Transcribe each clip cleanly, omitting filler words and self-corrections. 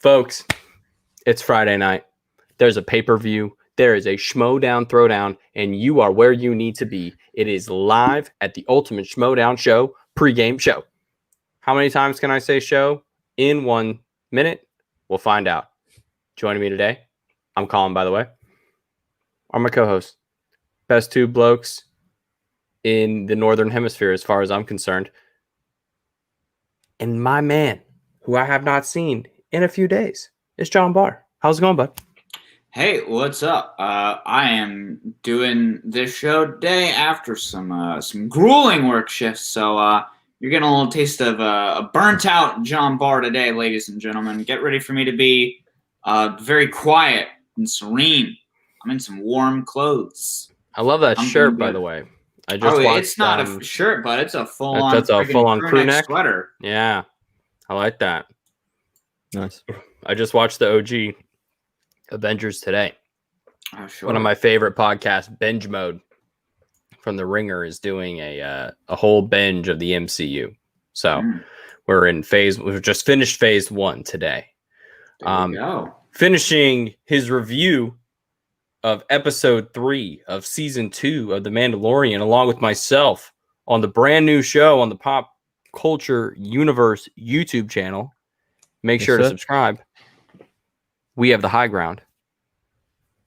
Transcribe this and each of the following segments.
Folks, it's Friday night. There's a pay-per-view. There is a Schmoedown Throwdown, and you are where you need to be. It is live at the Ultimate Schmoedown Show pregame show. How many times can I say show in 1 minute? We'll find out. Joining me today, I'm Colin, by the way, are my co-hosts. Best two blokes in the Northern Hemisphere as far as I'm concerned. And my man, who I have not seen in a few days, is John Barr. How's it going, bud? Hey, what's up? I am doing this show day after some grueling work shifts, so you're getting a little taste of a burnt-out John Barr today, ladies and gentlemen. Get ready for me to be very quiet and serene. I'm in some warm clothes. I love that shirt, by the way. I just watched, it's not a shirt, but it's a full-on that's a full-on crew neck sweater. Yeah, I like that. Nice. I just watched the OG Avengers today. Oh, sure. One of my favorite podcasts, Binge Mode, from The Ringer, is doing a whole binge of the MCU. So we've just finished phase 1 today. There you go. Finishing his review of episode 3 of season 2 of The Mandalorian, along with myself on the brand new show on the Pop Culture Universe YouTube channel. Make sure to subscribe. We have the high ground.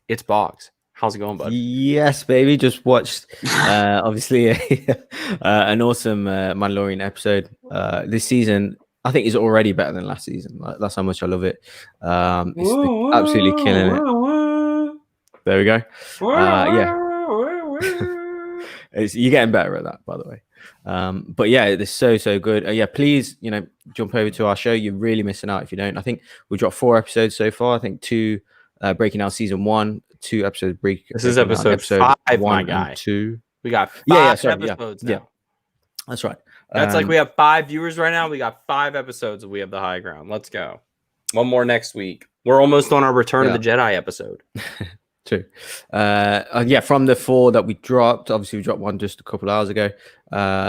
It's Bogz. How's it going, bud? Yes, baby. Just watched, obviously, an awesome Mandalorian episode. This season, I think, is already better than last season. That's how much I love it. It's absolutely killing it. There we go. Yeah. You're getting better at that, by the way. But yeah, it's so good. Yeah, please, jump over to our show. You're really missing out if you don't. I think we dropped 4 episodes so far. I think 2 breaking out season 1, 2 episodes This is episode 5, 1 my guy. 2. We got 5 episodes now. Yeah, that's right. That's like we have 5 viewers right now. We got 5 episodes of We Have the High Ground. Let's go. One more next week. We're almost on our Return of the Jedi episode. True. From the 4 that we dropped, obviously we dropped one just a couple hours ago.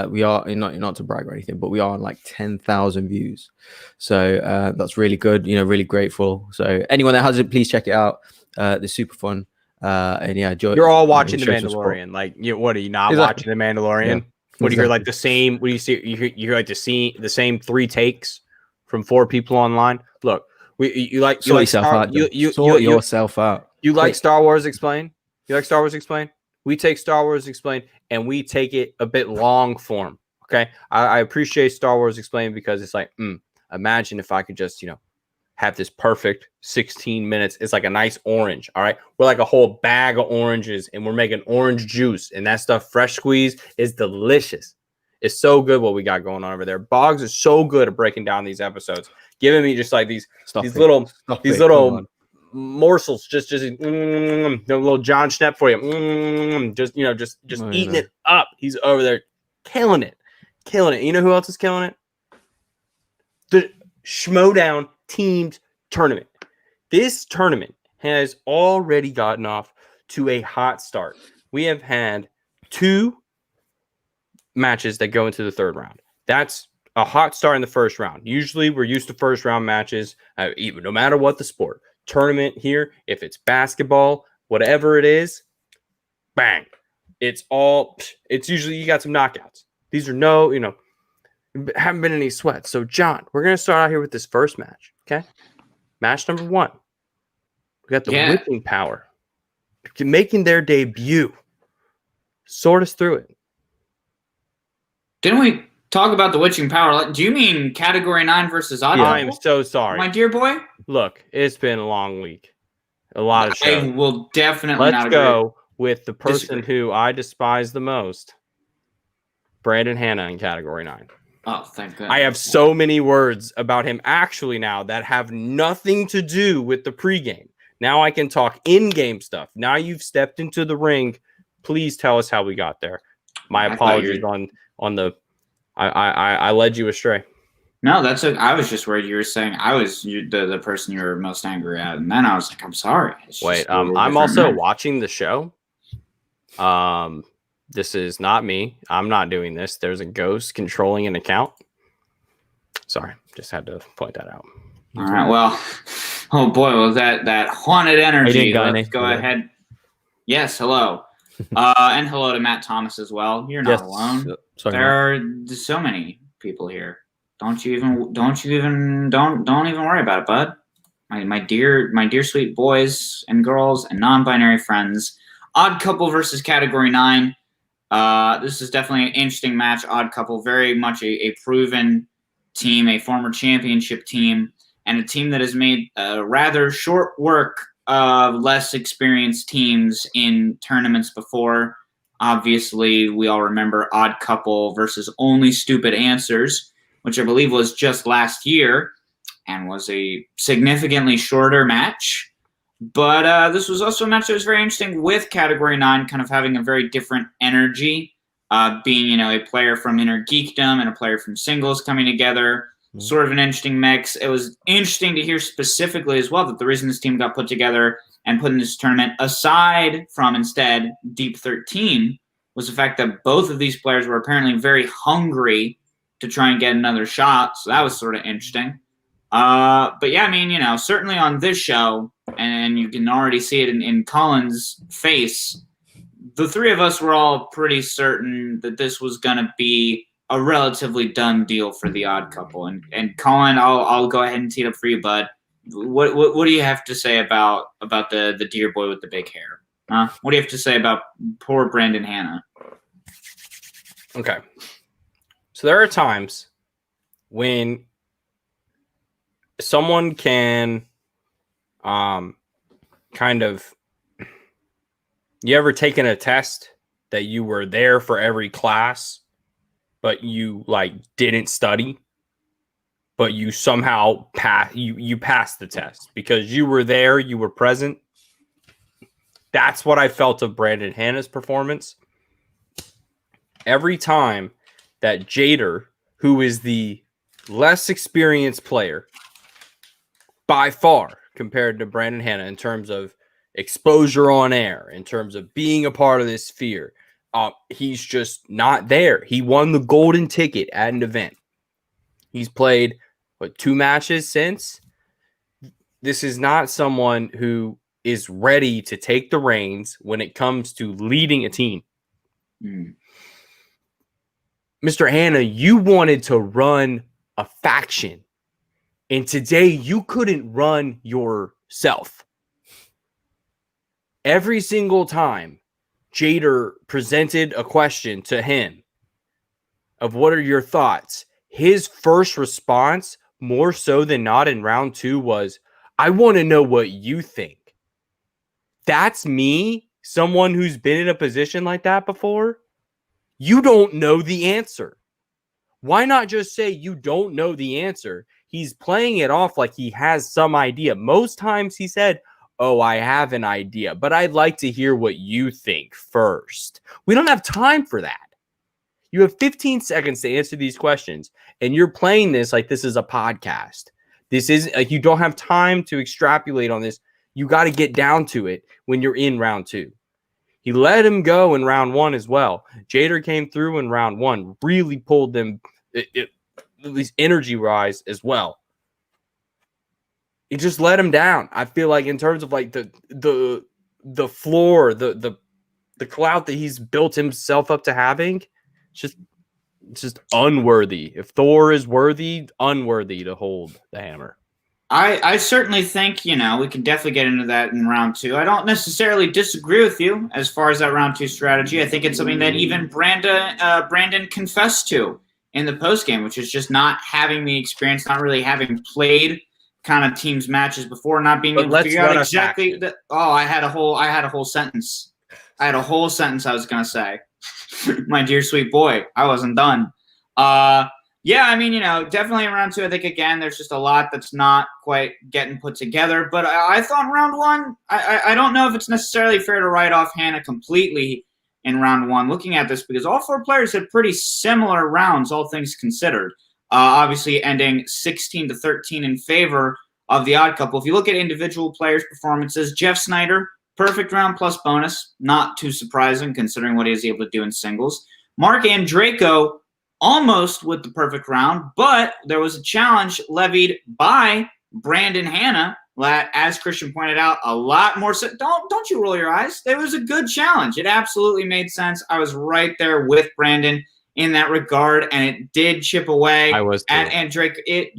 We are not to brag or anything, but we are on like 10,000 views. So that's really good. Really grateful. So anyone that hasn't, please check it out. They're super fun. And yeah, you're all watching The Mandalorian. Like, what are you not watching The Mandalorian? Yeah. What do you hear? Like the same? What do you see? You hear like the same 3 takes from 4 people online. Look, you like yourself out. You like Star Wars Explained? You like Star Wars Explained? We take Star Wars Explained and we take it a bit long form. Okay, I appreciate Star Wars Explained because it's like, imagine if I could just have this perfect 16 minutes. It's like a nice orange. All right, we're like a whole bag of oranges and we're making orange juice, and that stuff fresh squeezed is delicious. It's so good what we got going on over there. Bogz is so good at breaking down these episodes, giving me just like these little morsels, just a little John Schnepp for you. Just eating it up. He's over there killing it. You know who else is killing it? The Schmoedown teamed tournament. This tournament has already gotten off to a hot start. We have had 2 matches that go into the 3rd round. That's a hot start in the 1st round. Usually we're used to 1st round matches, even no matter what the sport. Tournament here, if it's basketball, whatever it is, bang. It's usually you got some knockouts. These are haven't been any sweats. So John, we're gonna start out here with this first match. Okay. Match number 1. We got the whipping power making their debut. Sort us through it. Didn't we talk about the witching power? Do you mean category 9 versus odd? I am so sorry, my dear boy. Look, it's been a long week. A lot of shows. I will definitely Let's go with the person who I despise the most, Brandon Hanna in category 9. Oh, thank God. I have so many words about him actually now that have nothing to do with the pregame. Now I can talk in-game stuff. Now you've stepped into the ring. Please tell us how we got there. My apologies on the. I led you astray. No, I was just worried you were saying I was the person you were most angry at, and then I was like, I'm sorry. Wait, I'm also watching the show. This is not me. I'm not doing this. There's a ghost controlling an account. Sorry, just had to point that out. All right. Well, oh boy, well that haunted energy. Let's go ahead. Yes. Hello. And hello to Matt Thomas as well. You're not alone. Sorry, there are so many people here. Don't even worry about it, bud. My dear sweet boys and girls and non-binary friends. Odd Couple versus Category 9. This is definitely an interesting match. Odd Couple, very much a proven team, a former championship team, and a team that has made rather short work of less experienced teams in tournaments before. Obviously, we all remember Odd Couple versus Only Stupid Answers, which I believe was just last year and was a significantly shorter match. But this was also a match that was very interesting with Category 9 kind of having a very different energy, being, a player from Inner Geekdom and a player from Singles coming together. Sort of an interesting mix. It was interesting to hear specifically as well that the reason this team got put together and put in this tournament, aside from instead Deep 13, was the fact that both of these players were apparently very hungry to try and get another shot. So that was sort of interesting. But yeah, I mean, certainly on this show, and you can already see it in Colin's face, the three of us were all pretty certain that this was going to be a relatively done deal for the Odd Couple. And Colin, I'll go ahead and tee it up for you, bud. What do you have to say about the dear boy with the big hair? Huh? What do you have to say about poor Brandon Hanna? Okay. So there are times when someone can kind of, you ever taken a test that you were there for every class, but you didn't study, but you somehow you passed the test because you were there, you were present. That's what I felt of Brandon Hanna's performance. Every time that Jader, who is the less experienced player by far compared to Brandon Hanna in terms of exposure on air, in terms of being a part of this sphere, he's just not there. He won the golden ticket at an event. He's played, 2 matches since? This is not someone who is ready to take the reins when it comes to leading a team. Mr. Hanna, you wanted to run a faction, and today you couldn't run yourself. Every single time Jader presented a question to him of what are your thoughts, his first response, more so than not in round 2, was, I want to know what you think. That's me, someone who's been in a position like that before. You don't know the answer. Why not just say you don't know the answer? He's playing it off like he has some idea. Most times he said, oh, I have an idea, but I'd like to hear what you think first. We don't have time for that. You have 15 seconds to answer these questions, and you're playing this like this is a podcast. This is you don't have time to extrapolate on this. You got to get down to it when you're in round 2. He let him go in round 1 as well. Jader came through in round 1, really pulled them these energy rise as well. He just let him down. I feel like in terms of the floor, the clout that he's built himself up to having, it's just unworthy. If Thor is worthy, unworthy to hold the hammer. I certainly think, we can definitely get into that in round 2. I don't necessarily disagree with you as far as that round 2 strategy. I think it's something that even Brandon confessed to in the postgame, which is just not having the experience, not really having played kind of teams matches before, not being able to figure out exactly I had a whole sentence. I was gonna say. My dear sweet boy, I wasn't done. Yeah, I mean, definitely in round 2, I think again there's just a lot that's not quite getting put together. But I thought in round 1, I don't know if it's necessarily fair to write off Hanna completely in round 1, looking at this, because all 4 players had pretty similar rounds, all things considered. Obviously ending 16-13 in favor of the Odd Couple. If you look at individual players' performances, Jeff Snyder, perfect round plus bonus. Not too surprising considering what he was able to do in singles. Mark Andraco, almost with the perfect round, but there was a challenge levied by Brandon Hanna, as Christian pointed out, a lot more. Don't you roll your eyes. It was a good challenge. It absolutely made sense. I was right there with Brandon in that regard, and it did chip away. I was too. And Drake. It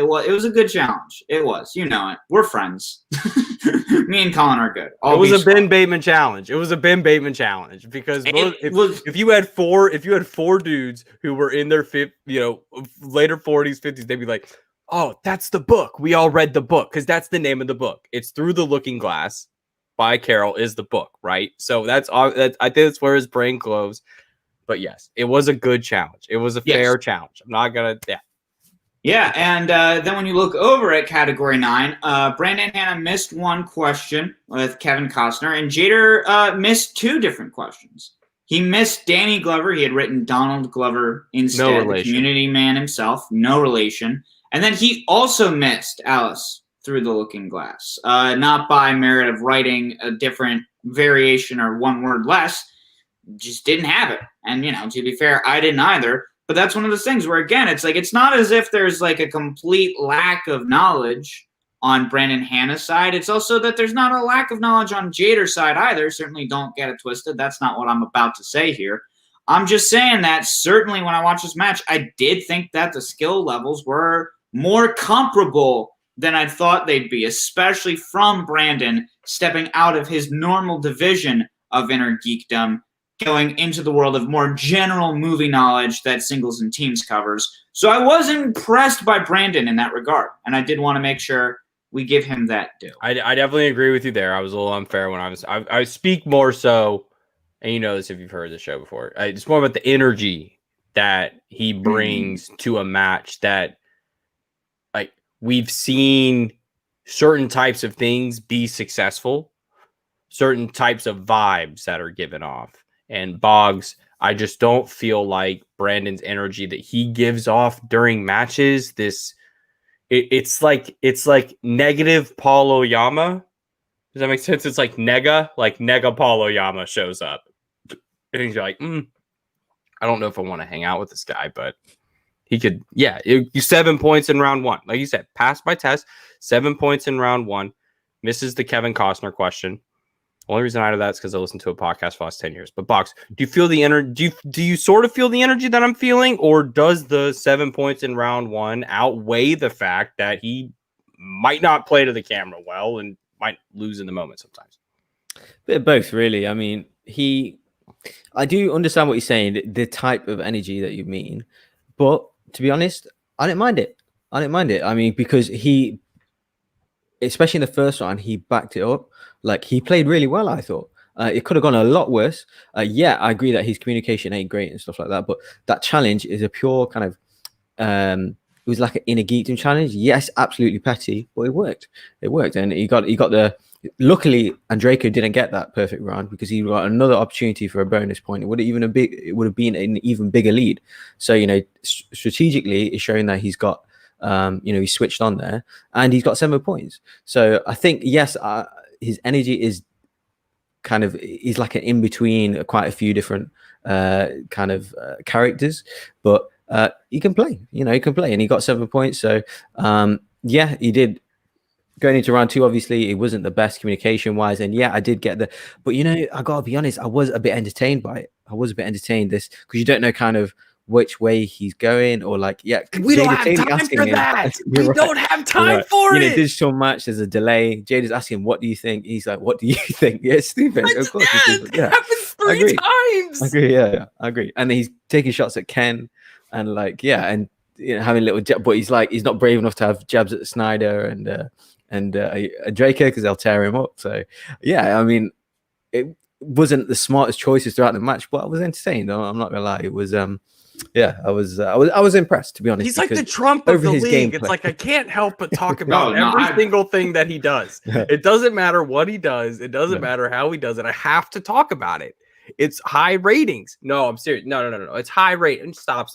was a good challenge. It was. You know it. We're friends. Me and Colin are good. It was a Ben Bateman challenge. It was a Ben Bateman challenge because if you had four dudes who were in their later 40s, 50s, they'd be like, "Oh, that's the book. We all read the book because that's the name of the book. It's Through the Looking Glass by Carroll is the book, right?" So that's all. I think that's where his brain glows. But yes, it was a good challenge. It was a fair challenge. I'm not gonna. Yeah. Yeah, and then when you look over at Category 9, Brandon Hanna missed one question with Kevin Costner, and Jader missed two different questions. He missed Danny Glover. He had written Donald Glover instead, the community man himself, no relation. And then he also missed Alice Through the Looking Glass, not by merit of writing a different variation or one word less, just didn't have it. And, to be fair, I didn't either. But that's one of those things where, again, it's like it's not as if there's like a complete lack of knowledge on Brandon Hanna's side. It's also that there's not a lack of knowledge on Jader's side either. Certainly don't get it twisted. That's not what I'm about to say here. I'm just saying that certainly when I watched this match, I did think that the skill levels were more comparable than I thought they'd be, especially from Brandon stepping out of his normal division of inner geekdom, going into the world of more general movie knowledge that singles and teams covers. So I was impressed by Brandon in that regard, and I did want to make sure we give him that due. I definitely agree with you there. I was a little unfair when I speak more so, and you know this if you've heard the show before. It's more about the energy that he brings to a match that, like, we've seen certain types of things be successful, certain types of vibes that are given off. And Bogz, I just don't feel like Brandon's energy that he gives off during matches. It's like negative Paul Oyama. Does that make sense? It's like nega Paul Oyama shows up, and he's like, I don't know if I want to hang out with this guy, but he could. Yeah, you 7 points in round one, like you said, passed by test. 7 points in round one, misses the Kevin Costner question. Only reason I know that is because I listened to a podcast for the last 10 years. But Bogz, do you feel the energy? Do you sort of feel the energy that I'm feeling, or does the 7 points in round one outweigh the fact that he might not play to the camera well and might lose in the moment sometimes? Bit of both, really. I mean, I do understand what you're saying, the type of energy that you mean, but to be honest, I didn't mind it. I mean, because he, especially in the first round, he backed it up. Like, he played really well, I thought. It could have gone a lot worse. Yeah, I agree that his communication ain't great and stuff like that, but that challenge is a pure kind of, it was like an inner geekdom challenge. Yes, absolutely petty, but it worked. And he got the, luckily, Andrejko didn't get that perfect round because he got another opportunity for a bonus point. It would have been an even bigger lead. So, strategically, it's showing that he's got, he switched on there and he's got 7 points. So I think, yes, his energy is kind of, he's like an in-between quite a few different characters, but he can play, and he got 7 points. So yeah, he did. Going into round two, obviously, it wasn't the best communication-wise, and yeah, I did get but I gotta be honest, I was a bit entertained by it. Because you don't know kind of which way he's going, or like, we don't have time for that. We don't have time for it. Digital match, there's a delay. Jade is asking, "What do you think?" He's like, "What do you think?" Yeah, it's stupid. Of course, it happens 3 times. I agree. Yeah, I agree. And he's taking shots at Ken, and having little jab, but he's not brave enough to have jabs at Snyder and Draco because they'll tear him up. So yeah, I mean, it wasn't the smartest choices throughout the match, but I was entertained. I'm not gonna lie, it was I was impressed, to be honest. He's like the Trump of the league. Gameplay. It's like I can't help but talk about every single thing that he does. It doesn't matter what he does. It doesn't matter how he does it. I have to talk about it. It's high ratings. No, I'm serious. No. It's high rate. Stop.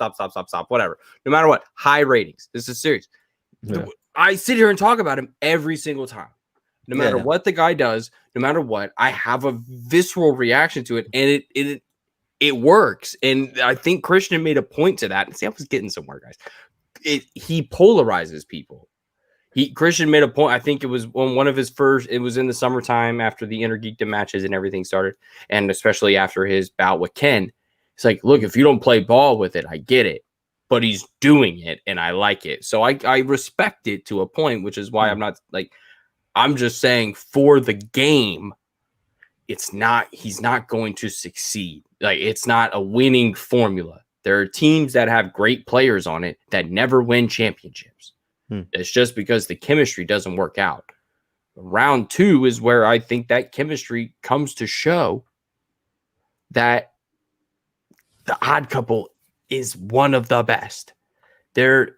Whatever. No matter what, high ratings. This is serious. Yeah. I sit here and talk about him every single time. No matter what the guy does, no matter what, I have a visceral reaction to it, and it works. And I think Christian made a point to that. And see, I was getting somewhere, guys. He polarizes people. Christian made a point. I think it was on one of his first. It was in the summertime after the Inner Geekdom matches and everything started, and especially after his bout with Ken. It's like, look, if you don't play ball with it, I get it, but he's doing it, and I like it. So I respect it to a point, which is why I'm not like. I'm just saying for the game, he's not going to succeed. Like, it's not a winning formula. There are teams that have great players on it that never win championships. It's just because the chemistry doesn't work out. Round 2 is where I think that chemistry comes to show that the Odd Couple is one of the best. The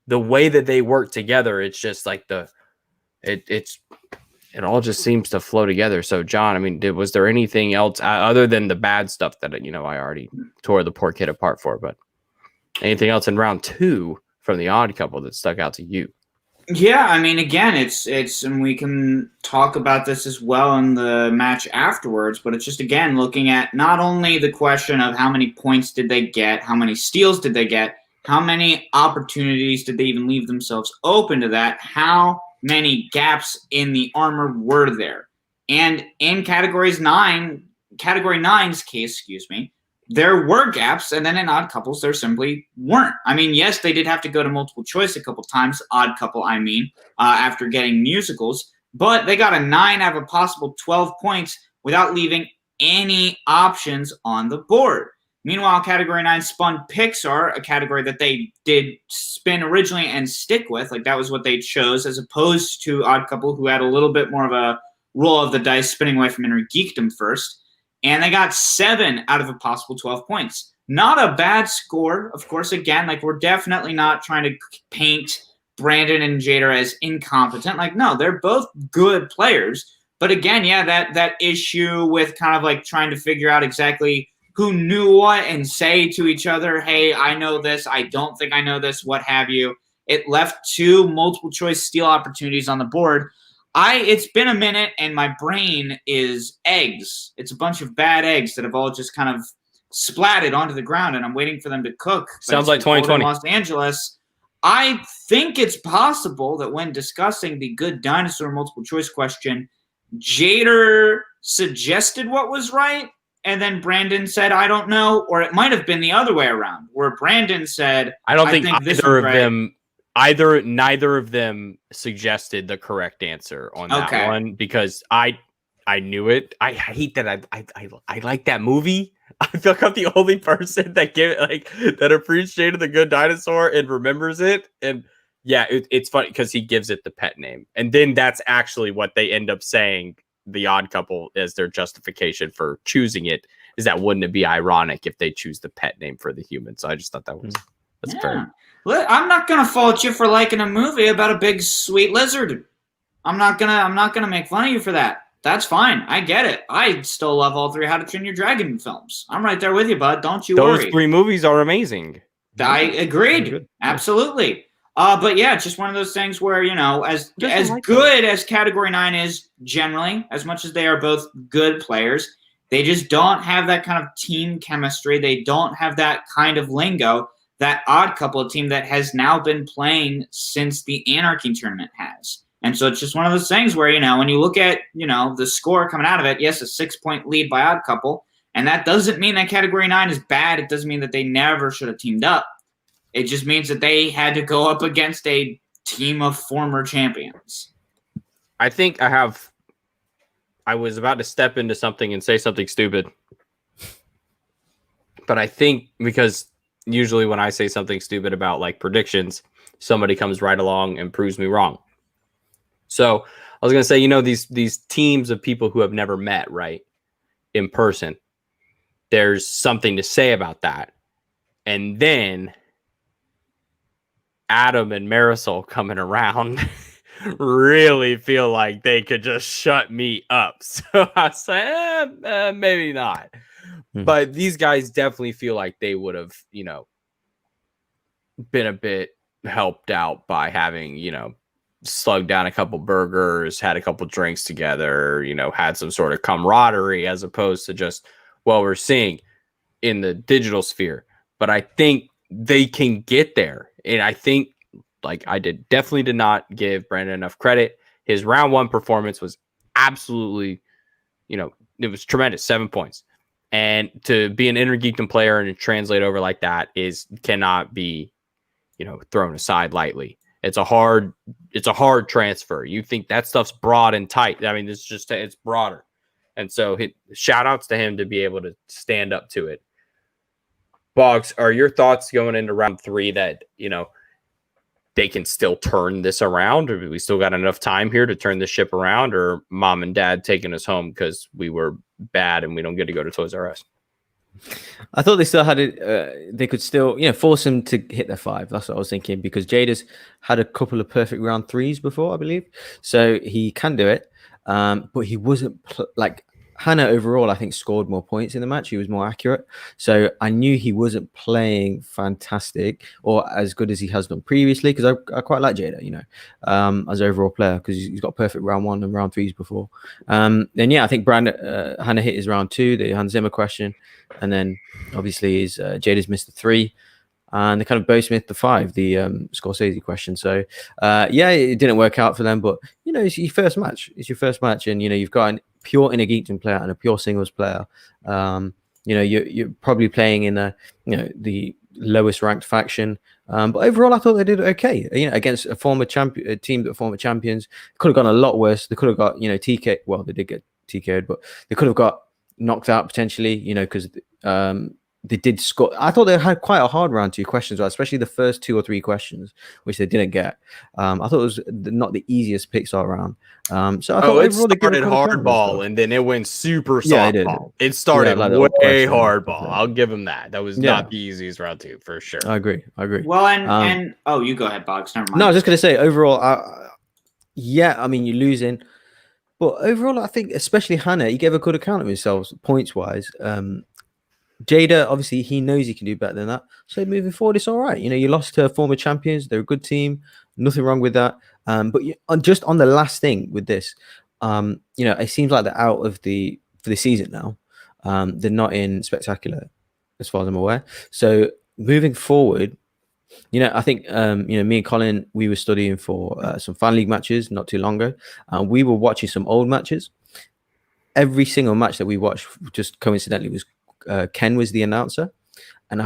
way that they work together, it's just like it all just seems to flow together. So, John, I mean, was there anything else other than the bad stuff that, I already tore the poor kid apart for, but anything else in round 2 from the Odd Couple that stuck out to you? Yeah, I mean, again, it's and we can talk about this as well in the match afterwards, but it's just, again, looking at not only the question of how many points did they get, how many steals did they get, how many opportunities did they even leave themselves open to that, how many gaps in the armor were there. And in Category 9's case, there were gaps, and then in Odd Couples, there simply weren't. I mean, yes, they did have to go to multiple choice a couple times, Odd Couple, after getting musicals, but they got a 9 out of a possible 12 points without leaving any options on the board. Meanwhile, Category 9 spun Pixar, a category that they did spin originally and stick with. Like, that was what they chose, as opposed to Odd Couple, who had a little bit more of a roll of the dice, spinning away from Inner Geekdom first. And they got 7 out of a possible 12 points. Not a bad score. Of course, again, like, we're definitely not trying to paint Brandon and Jader as incompetent. Like, no, they're both good players. But again, yeah, that issue with kind of like trying to figure out exactly who knew what and say to each other, hey, I know this, I don't think I know this, what have you. It left 2 multiple choice steal opportunities on the board. It's been a minute, and my brain is eggs. It's a bunch of bad eggs that have all just kind of splatted onto the ground, and I'm waiting for them to cook. Sounds like 2020. Los Angeles. I think it's possible that when discussing the Good Dinosaur multiple choice question, Jader suggested what was right, and then Brandon said, I don't know, or it might have been the other way around, where Brandon said, I don't think either of them. Neither of them suggested the correct answer on that one, because I knew it. I hate that. I like that movie. I feel like I'm the only person that appreciated the Good Dinosaur and remembers it. And yeah, it's funny because he gives it the pet name, and then that's actually what they end up saying. The Odd Couple as their justification for choosing it is that wouldn't it be ironic if they choose the pet name for the human? So I just thought that's fair. I'm not gonna fault you for liking a movie about a big sweet lizard. I'm not gonna make fun of you for that. That's fine. I get it. I still love all 3 How to Train Your Dragon films. I'm right there with you, bud. Don't you worry. Those 3 movies are amazing. I agreed. Absolutely. But yeah, it's just one of those things where, as good as Category 9 is generally, as much as they are both good players, they just don't have that kind of team chemistry. They don't have that kind of lingo that Odd Couple team that has now been playing since the Anarchy tournament has. And so it's just one of those things where, when you look at, the score coming out of it, yes, a 6-point lead by Odd Couple, and that doesn't mean that Category 9 is bad. It doesn't mean that they never should have teamed up. It just means that they had to go up against a team of former champions. I think I was about to step into something and say something stupid. But I think because usually when I say something stupid about like predictions, somebody comes right along and proves me wrong. So I was going to say, these teams of people who have never met, right, in person, there's something to say about that. And then Adam and Marisol coming around really feel like they could just shut me up. So I say, maybe not. Mm-hmm. But these guys definitely feel like they would have, been a bit helped out by having, slugged down a couple burgers, had a couple drinks together, had some sort of camaraderie as opposed to just what we're seeing in the digital sphere. But I think they can get there. And I think definitely did not give Brandon enough credit. His round 1 performance was absolutely, it was tremendous, 7 points. And to be an Inner Geekdom player and to translate over like that cannot be, thrown aside lightly. It's a hard transfer. You think that stuff's broad and tight. I mean, it's broader. And so shout outs to him to be able to stand up to it. Bogz, are your thoughts going into round 3 that, they can still turn this around? Or we still got enough time here to turn this ship around? Or mom and dad taking us home because we were bad and we don't get to go to Toys R Us? I thought they still had it. They could still, force him to hit their 5. That's what I was thinking, because Jada's had a couple of perfect round 3s before, I believe. So he can do it. But he wasn't Hannah overall, I think, scored more points in the match. He was more accurate. So I knew he wasn't playing fantastic or as good as he has done previously, because I quite like Jada, as an overall player, because he's got perfect round 1 and round 3s before. Then, I think Hannah hit his round 2, the Hans Zimmer question. And then, obviously, Jada's missed the 3. And they kind of both missed the 5, the Scorsese question. So, it didn't work out for them. But, it's your first match. It's your first match. And, you've got a pure Inner Geekdom player and a pure singles player. You're probably playing in the lowest ranked faction. But overall, I thought they did okay. Against a team that were former champions. Could have gone a lot worse. They could have got, TK. Well, they did get TK'd, but they could have got knocked out potentially, because they did score. I thought they had quite a hard round 2 questions, especially the first 2 or 3 questions, which they didn't get. I thought it was not the easiest Pixar round. So I thought it started hardball and then it went super softball. It started way hardball. I'll give them that. That was not the easiest round 2 for sure. I agree. Well, and you go ahead, Bogz. Never mind. No, I was just going to say overall, I mean, you're losing. But overall, I think, especially Hannah, he gave a good account of himself points-wise. Jada, obviously, he knows he can do better than that. So moving forward, it's all right. You lost to former champions. They're a good team. Nothing wrong with that. But just on the last thing with this, it seems like they're out of for the season now. They're not in Spectacular, as far as I'm aware. So moving forward, I think, me and Colin, we were studying for some Fan League matches not too long ago. We were watching some old matches. Every single match that we watched, just coincidentally, was Ken was the announcer. And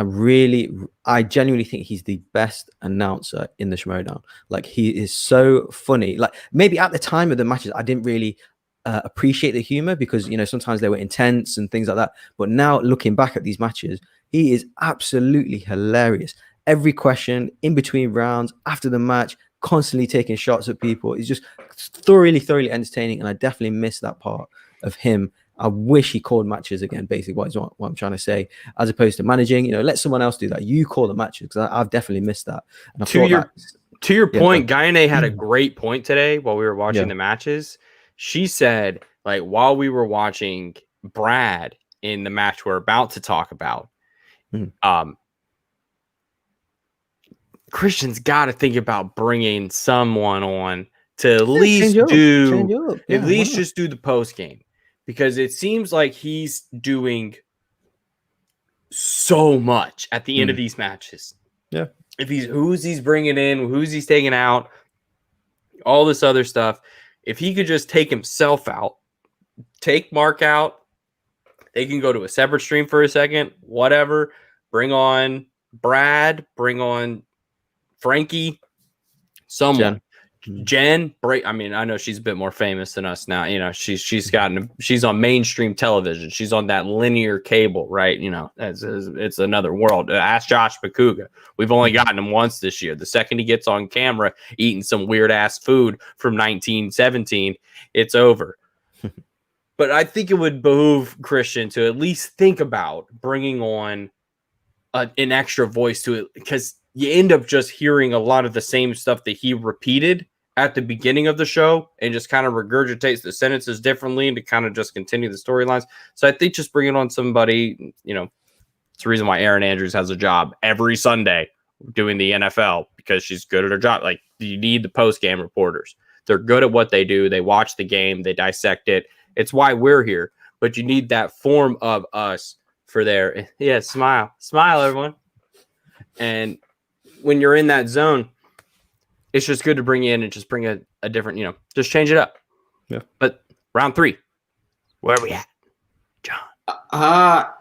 I genuinely think he's the best announcer in the Schmoedown. He is so funny. Maybe at the time of the matches, I didn't really appreciate the humor because, sometimes they were intense and things like that. But now looking back at these matches, he is absolutely hilarious. Every question, in between rounds, after the match, constantly taking shots at people. It's just thoroughly entertaining. And I definitely miss that part of him. I wish he called matches again, basically what I'm trying to say, as opposed to managing. Let someone else do that. You call the matches, because I've definitely missed that. And to your point, Guyane had a great point today while we were watching the matches. She said, while we were watching Brad in the match we're about to talk about, Christian's got to think about bringing someone on to at least just do the post game, because it seems like he's doing so much at the end of these matches. Yeah, if who's he's bringing in, who's he's taking out, all this other stuff. If he could just take himself out, take Mark out, they can go to a separate stream for a second, whatever. Bring on Brad, bring on Frankie, someone. Jen, I mean, I know she's a bit more famous than us now. She's on mainstream television. She's on that linear cable, right? It's another world. Ask Josh Bakuga. We've only gotten him once this year. The second he gets on camera eating some weird ass food from 1917, it's over. But I think it would behoove Christian to at least think about bringing on an extra voice to it, because you end up just hearing a lot of the same stuff that he repeated at the beginning of the show and just kind of regurgitates the sentences differently to kind of just continue the storylines. So I think just bringing on somebody, it's the reason why Erin Andrews has a job every Sunday doing the NFL, because she's good at her job. You need the post-game reporters. They're good at what they do. They watch the game. They dissect it. It's why we're here. But you need that form of us for there. Yeah, smile, everyone. And when you're in that zone, it's just good to bring in and just bring a different, just change it up. Yeah. But round 3, where are we at, John?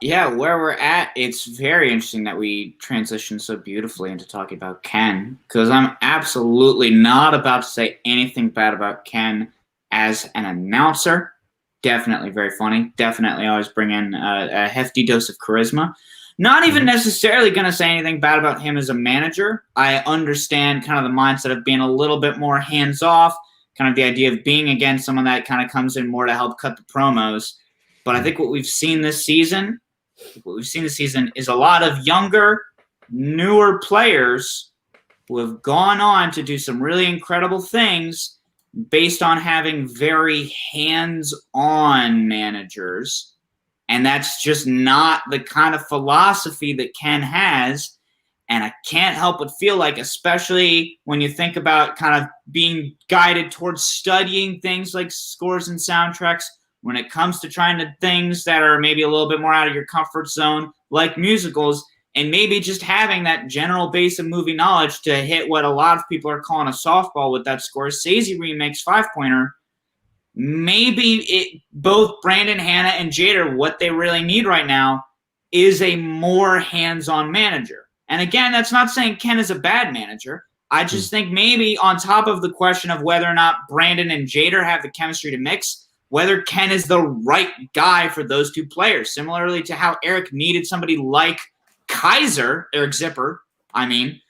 Yeah, where we're at, it's very interesting that we transitioned so beautifully into talking about Ken, because I'm absolutely not about to say anything bad about Ken as an announcer. Definitely very funny. Definitely always bring in a hefty dose of charisma. Not even necessarily going to say anything bad about him as a manager. I understand kind of the mindset of being a little bit more hands-off, kind of the idea of being, again, someone that kind of comes in more to help cut the promos. But I think what we've seen this season is a lot of younger, newer players who have gone on to do some really incredible things based on having very hands-on managers. And that's just not the kind of philosophy that Ken has. And I can't help but feel like, especially when you think about kind of being guided towards studying things like scores and soundtracks, when it comes to trying to things that are maybe a little bit more out of your comfort zone, like musicals, and maybe just having that general base of movie knowledge to hit what a lot of people are calling a softball with that Scorsese Remix 5-pointer, maybe both Brandon, Hannah, and Jader, what they really need right now is a more hands-on manager. And again, that's not saying Ken is a bad manager. I just think maybe on top of the question of whether or not Brandon and Jader have the chemistry to mix, whether Ken is the right guy for those two players. Similarly to how Eric needed somebody like Eric Zipper,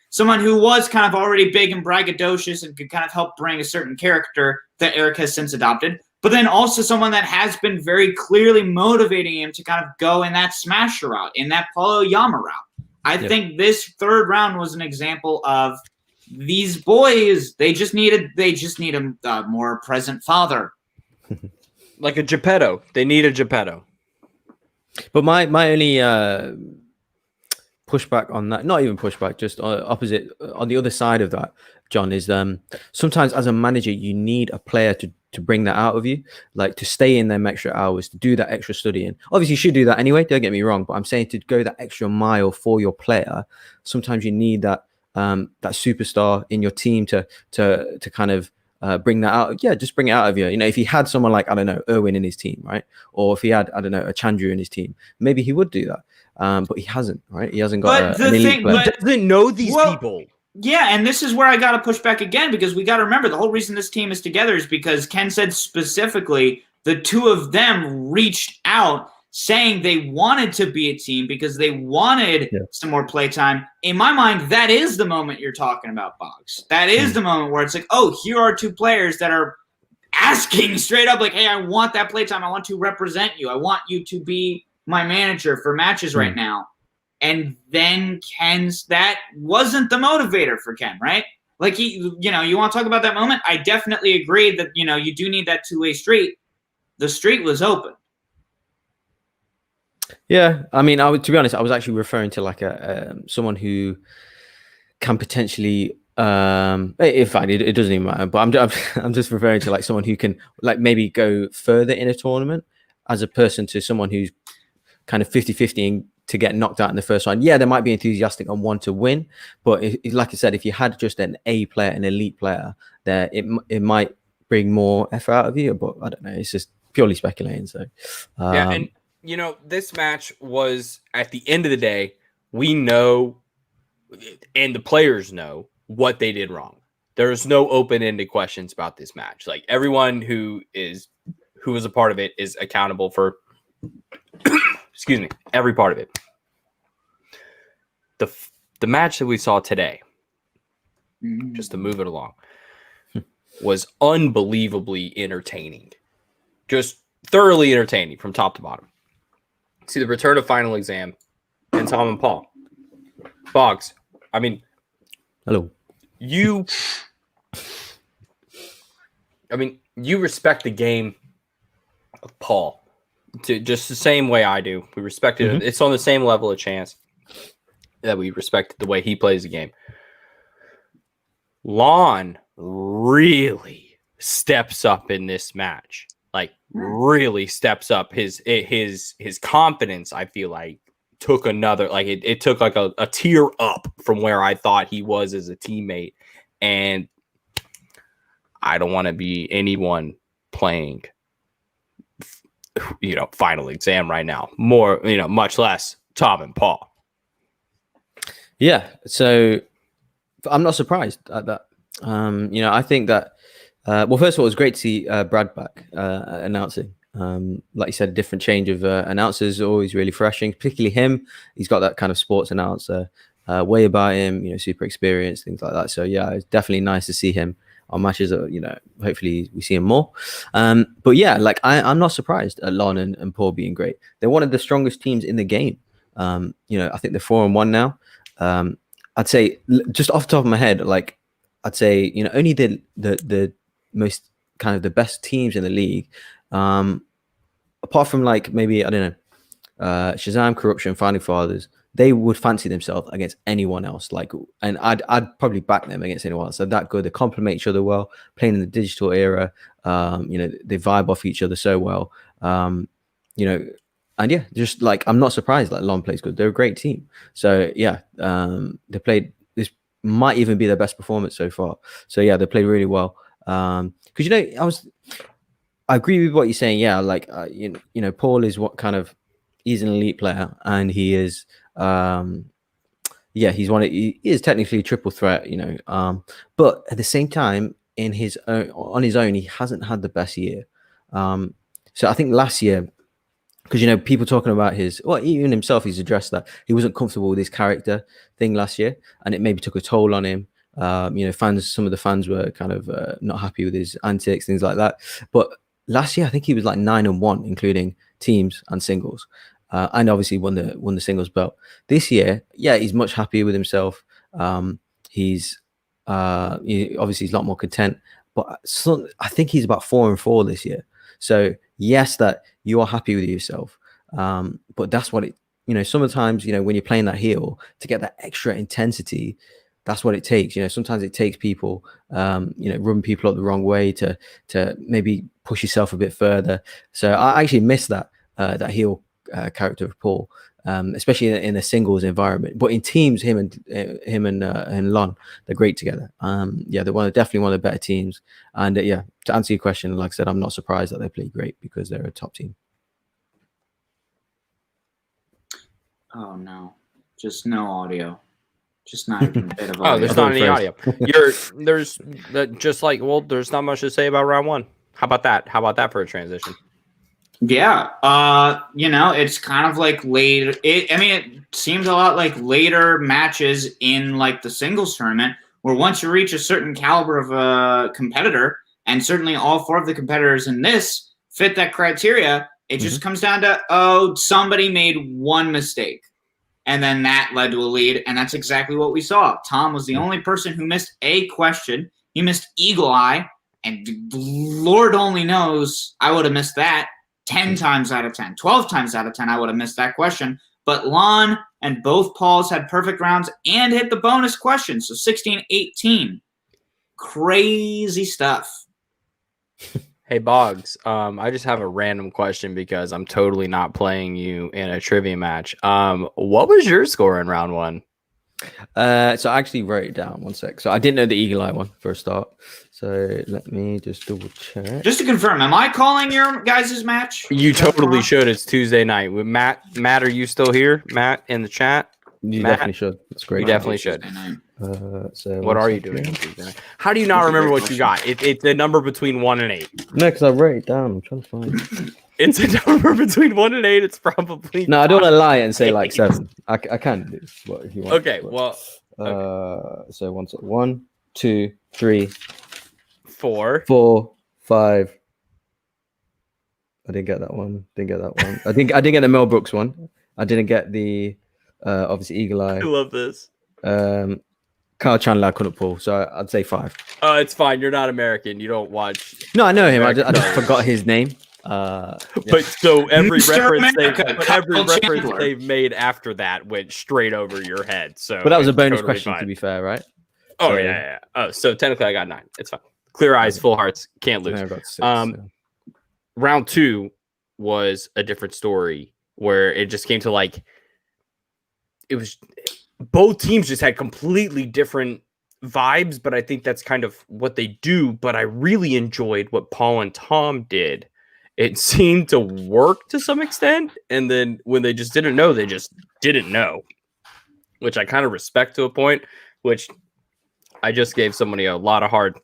someone who was kind of already big and braggadocious and could kind of help bring a certain character that Eric has since adopted, but then also someone that has been very clearly motivating him to kind of go in that Smasher route, in that Paulo Yama route. I think this third round was an example of these boys, they just need a more present father. Like a Geppetto. They need a Geppetto. But my only pushback on that, not even pushback, just opposite, on the other side of that, John, is sometimes as a manager, you need a player to bring that out of you, like to stay in them extra hours, to do that extra studying. Obviously, you should do that anyway, don't get me wrong, but I'm saying to go that extra mile for your player, sometimes you need that superstar in your team to kind of bring that out. Yeah, just bring it out of you. If he had someone like, I don't know, Irwin in his team, right? Or if he had, I don't know, a Chandru in his team, maybe he would do that. But he hasn't, right? He hasn't got an elite player. He doesn't know these people. Yeah, and this is where I got to push back again, because we got to remember the whole reason this team is together is because Ken said specifically the two of them reached out saying they wanted to be a team because they wanted some more playtime. In my mind, that is the moment you're talking about, Bogz. That is the moment where it's like, oh, here are two players that are asking straight up like, hey, I want that playtime. I want to represent you. I want you to be my manager for matches right now. And then that wasn't the motivator for Ken, right? Like, you want to talk about that moment? I definitely agree that, you do need that two-way street. The street was open. Yeah, to be honest, I was actually referring to like someone who can potentially, in fact, it doesn't even matter. But I'm just referring to like someone who can like maybe go further in a tournament as a person to someone who's kind of 50-50 to get knocked out in the first round. Yeah, they might be enthusiastic and want to win, but like I said, if you had just an A player, an elite player, there it might bring more effort out of you. But I don't know. It's just purely speculating. So yeah, and this match was, at the end of the day, we know, and the players know what they did wrong. There's no open-ended questions about this match. Like, everyone who was a part of it is accountable for excuse me, every part of it. The match that we saw today, just to move it along, was unbelievably entertaining. Just thoroughly entertaining from top to bottom. See, the return of Final Exam and Tom and Paul. Bogz, hello. You respect the game of Paul to just the same way I do. We respect it. It's on the same level of chance that we respect the way he plays the game. Lon really steps up in this match. Like, really steps up his confidence. I feel like took another, like it took like a tier up from where I thought he was as a teammate. And I don't want to be anyone playing, final exam right now. More, much less Tom and Paul. Yeah, so I'm not surprised at that. I think that. Well, first of all, it was great to see Brad back announcing. Like you said, a different change of announcers, always really refreshing. Particularly him, he's got that kind of sports announcer way about him. Super experienced, things like that. So yeah, it's definitely nice to see him on matches. Hopefully we see him more. But yeah, like I'm not surprised at Lon and Paul being great. They're one of the strongest teams in the game. I think they're 4-1 now. I'd say just off the top of my head, like I'd say only the most kind of the best teams in the league, apart from like maybe I don't know, Shazam, Corruption, Founding Fathers, they would fancy themselves against anyone else. Like, and I'd probably back them against anyone else. They're that good. They complement each other well. Playing in the digital era, they vibe off each other so well. And yeah, just like I'm not surprised that Lon plays good. They're a great team. So yeah, they played. This might even be their best performance so far. So yeah, they played really well. Because I agree with what you're saying. Yeah, like Paul is he's an elite player, and he is he is technically a triple threat. But at the same time, on his own, he hasn't had the best year. So I think last year. Because people talking about even himself, he's addressed that he wasn't comfortable with his character thing last year, and it maybe took a toll on him. Some of the fans were kind of not happy with his antics, things like that. But last year, I think he was like 9-1, including teams and singles, and obviously won the singles belt. This year, yeah, he's much happier with himself. He's obviously he's a lot more content. But I think he's about 4-4 this year. So yes, that you are happy with yourself, but that's what sometimes when you're playing that heel, to get that extra intensity, that's what it takes. Sometimes it takes people rubbing people up the wrong way to maybe push yourself a bit further. So I actually miss that heel character of Paul, especially in a singles environment. But in teams, him and Lon, they're great together. They're definitely one of the better teams. And to answer your question, like I said, I'm not surprised that they play great because they're a top team. Oh no, just no audio. Just not even a bit of audio. Oh, there's not any audio. There's not much to say about round one. How about that for a transition? Yeah, it's kind of like later. It seems a lot like later matches in like the singles tournament, where once you reach a certain caliber of a competitor, and certainly all four of the competitors in this fit that criteria, it just comes down to, somebody made one mistake, and then that led to a lead, and that's exactly what we saw. Tom was the only person who missed a question. He missed Eagle Eye, and Lord only knows I would have missed that. 10 times out of 10, 12 times out of 10, I would have missed that question. But Lon and both Pauls had perfect rounds and hit the bonus question. So 16-18. Crazy stuff. Hey, Bogz, I just have a random question because I'm totally not playing you in a trivia match. What was your score in round one? So I actually wrote it down. One sec. So I didn't know the Eagle Eye one for a start. So let me just double check. Just to confirm, am I calling your guys' match? You totally should. It's Tuesday night. With Matt, are you still here? Matt in the chat? You definitely should. That's great. You definitely should. So what are you doing on Tuesday night? How do you not remember what you got? It's a number between 1 and 8. No, because I wrote it down. I'm trying to find it. It's a number between 1 and 8. It's probably no. I don't want to lie and say like 7. I can do what if you want. Okay. Well. Okay. So 1, 2, 3, 4, 5. I didn't get that one. I didn't get the Mel Brooks one. I didn't get the obviously Eagle Eye. I love this. Kyle Chandler I couldn't pull, so I'd say 5. It's fine. You're not American. You don't watch. No, I know him. I just forgot his name. But so every reference Chandler. they've made after that went straight over your head. So, but that was a bonus totally question, fine. to be fair, right? Oh So- yeah. Oh, so technically I got 9. It's fine. Clear eyes, full hearts, can't I lose. think I got 6. So. Round 2 was a different story where it just came to like it was both teams just had completely different vibes, but I think that's kind of what they do. But I really enjoyed what Paul and Tom did. It seemed to work to some extent. And then when they just didn't know, they just didn't know, which I kind of respect to a point, which I just gave somebody a lot of hard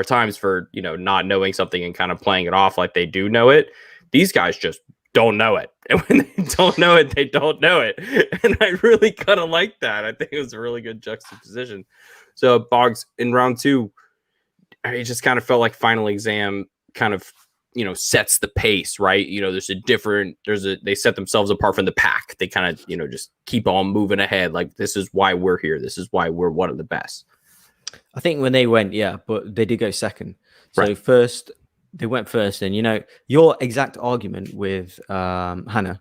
times for, not knowing something and kind of playing it off like they do know it. These guys just don't know it. And when they don't know it, they don't know it. And I really kind of like that. I think it was a really good juxtaposition. So Bogz in round 2, it just kind of felt like Final Exam kind of, sets the pace, right? They set themselves apart from the pack. They kind of, just keep on moving ahead. Like, this is why we're here. This is why we're one of the best. I think when they went, but they did go second. So right. They went first. And, your exact argument with Hannah,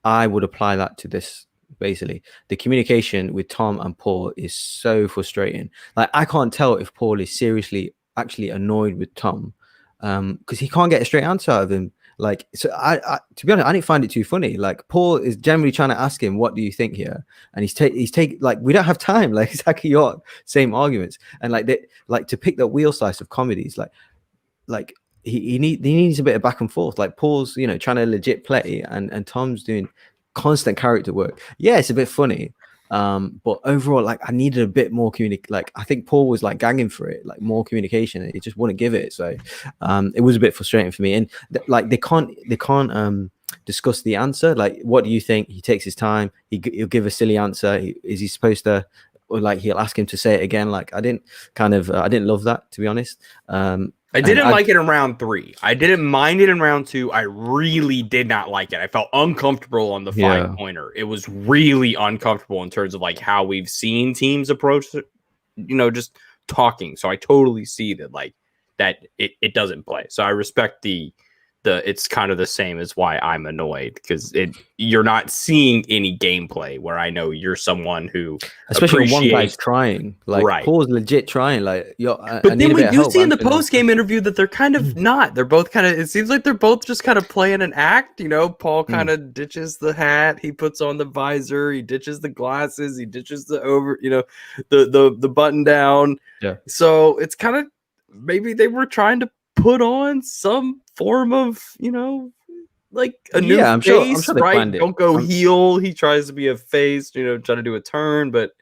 I would apply that to this. Basically, the communication with Tom and Paul is so frustrating. Like, I can't tell if Paul is seriously actually annoyed with Tom because he can't get a straight answer out of him. Like, so I to be honest, I didn't find it too funny. Like, Paul is generally trying to ask him, "What do you think here?" And he's taking like, we don't have time. Like, exactly your same arguments. And like to pick the wheel slice of comedies. Like he needs a bit of back and forth. Like, Paul's trying to legit play, and Tom's doing constant character work. Yeah, it's a bit funny. But overall, like, I needed a bit more like, I think Paul was like gagging for it, like more communication. It just wouldn't give it. So it was a bit frustrating for me. And like they can't discuss the answer. Like, what do you think? He takes his time. He'll give a silly answer. Is he supposed to, or like he'll ask him to say it again? Like, I didn't love that, to be honest. I didn't like it in round 3. I didn't mind it in round 2. I really did not like it. I felt uncomfortable on the 5-pointer. It was really uncomfortable in terms of like how we've seen teams approach, just talking. So I totally see that, like, that it doesn't play. So I respect the it's kind of the same as why I'm annoyed, because you're not seeing any gameplay where I know you're someone who, especially when one guy's trying, like, right. Paul's legit trying, like, but then we do see in the post-game interview that they're kind of not. They're both kind of, it seems like they're both just kind of playing an act. Paul kind of ditches the hat, he puts on the visor, he ditches the glasses, he ditches the the button down. Yeah. So it's kind of, maybe they were trying to put on some form of, like a new face, I'm sure right? Don't go heel. He tries to be a face, try to do a turn, but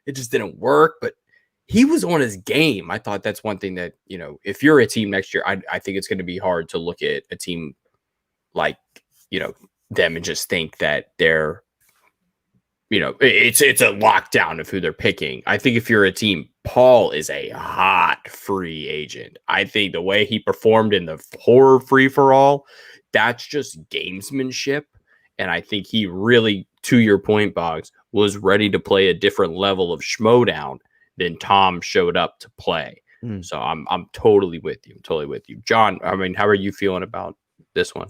it just didn't work. But he was on his game. I thought that's one thing that, if you're a team next year, I think it's going to be hard to look at a team like, them and just think that they're, it's a lockdown of who they're picking. I think if you're a team, Paul is a hot free agent. I think the way he performed in the horror free-for-all, that's just gamesmanship. And I think he really, to your point, Bogz, was ready to play a different level of Schmoedown than Tom showed up to play. So I'm totally with you. John, I mean, how are you feeling about this one?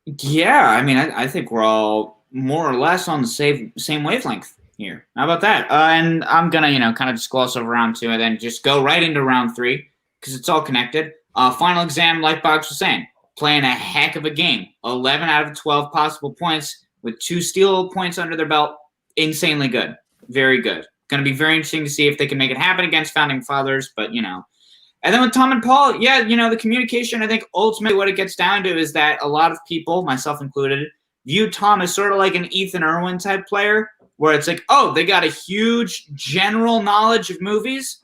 Yeah, I mean, I think we're all more or less on the same wavelength here. How about that? And I'm going to, kind of just gloss over round 2 and then just go right into round 3 because it's all connected. Final Exam, like Bogz was saying, playing a heck of a game. 11 out of 12 possible points with 2 steal points under their belt. Insanely good. Very good. Going to be very interesting to see if they can make it happen against Founding Fathers, but, And then with Tom and Paul, the communication, I think ultimately what it gets down to is that a lot of people, myself included, view Tom as sort of like an Ethan Irwin type player, where it's like, oh, they got a huge general knowledge of movies,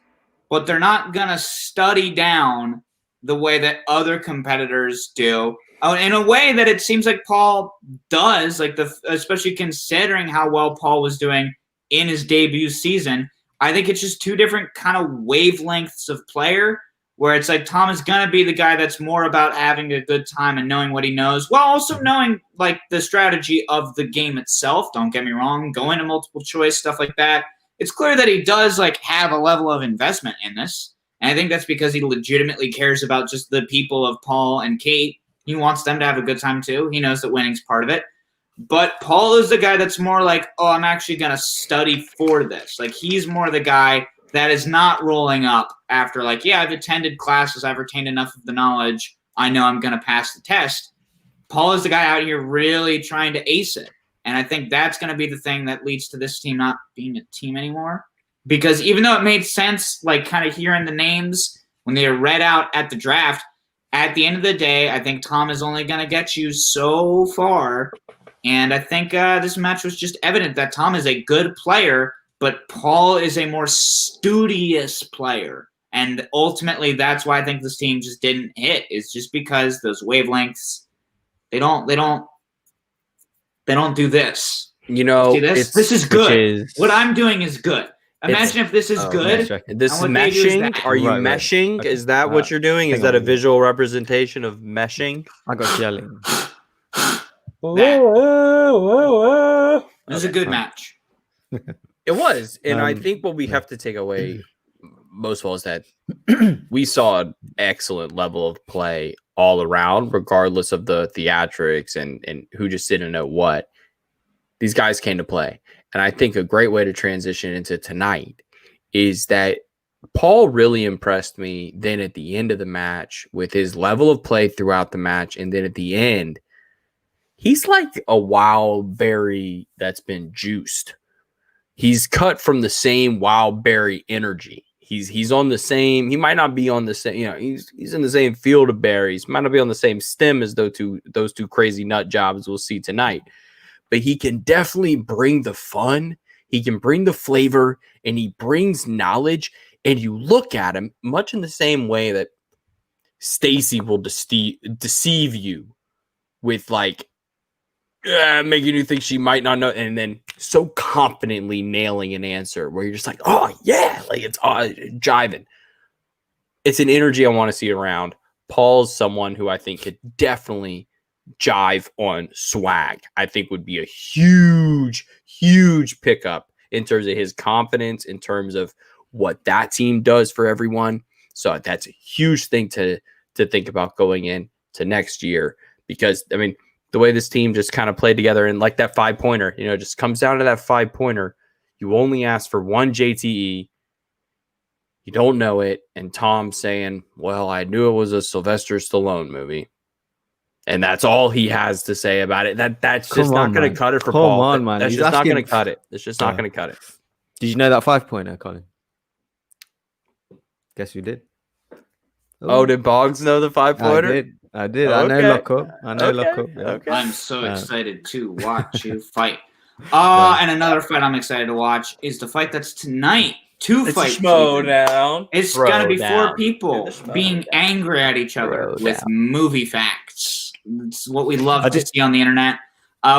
but they're not going to study down the way that other competitors do. In a way that it seems like Paul does, like especially considering how well Paul was doing in his debut season. I think it's just 2 different kind of wavelengths of player, where it's like Tom is going to be the guy that's more about having a good time and knowing what he knows, while also knowing like the strategy of the game itself. Don't get me wrong, going to multiple choice, stuff like that. It's clear that he does like have a level of investment in this. And I think that's because he legitimately cares about just the people of Paul and Kate. He wants them to have a good time too. He knows that winning's part of it. But Paul is the guy that's more like, oh, I'm actually going to study for this. Like, he's more the guy that is not rolling up after, like, yeah, I've attended classes, I've retained enough of the knowledge, I know I'm going to pass the test. Paul is the guy out here really trying to ace it. And I think that's going to be the thing that leads to this team not being a team anymore. because even though it made sense, like kind of hearing the names when they were read out at the draft, at the end of the day, I think Tom is only going to get you so far. And I think this match was just evident that Tom is a good player, but Paul is a more studious player. And ultimately, that's why I think this team just didn't hit. It's just because those wavelengths, they don't do this. You know, see this? This is good. What I'm doing is good. Imagine if this is good. This is meshing. Are you meshing? Okay. Is that what you're doing? Is that a visual representation of meshing? I got yelling. This is a good match. It was. And I think what we have to take away most of all is that we saw an excellent level of play all around, regardless of the theatrics and who just didn't know what. These guys came to play. And I think a great way to transition into tonight is that Paul really impressed me then at the end of the match with his level of play throughout the match. And then at the end, he's like a wild berry that's been juiced. He's cut from the same wild berry energy. He's on the same, he might not be on the same, he's in the same field of berries, might not be on the same stem as those two crazy nut jobs we'll see tonight. But he can definitely bring the fun, he can bring the flavor, and he brings knowledge. And you look at him much in the same way that Stacy will deceive you with like making you think she might not know, and then so confidently nailing an answer where you're just like, oh yeah, like it's jiving. It's an energy I want to see around. Paul's someone who I think could definitely jive on swag. I think would be a huge pickup in terms of his confidence, in terms of what that team does for everyone. So that's a huge thing to think about going into next year, because I mean, the way this team just kind of played together, and like that 5-pointer, just comes down to that 5-pointer. You only ask for one JTE. You don't know it. And Tom saying, well, I knew it was a Sylvester Stallone movie. And that's all he has to say about it. That's just not going to cut it for Paul. That's just not going to cut it. It's just not going to cut it. Did you know that 5-pointer, Colin? Guess you did. Oh, did Bogz know the 5-pointer? I did. Okay. I know lock up. Yeah. Okay. I'm so excited to watch you fight. And another fight I'm excited to watch is the fight that's tonight. It's fights. Schmoedown. It's going to be 4 people being angry at each other with movie facts. It's what we love to see on the internet.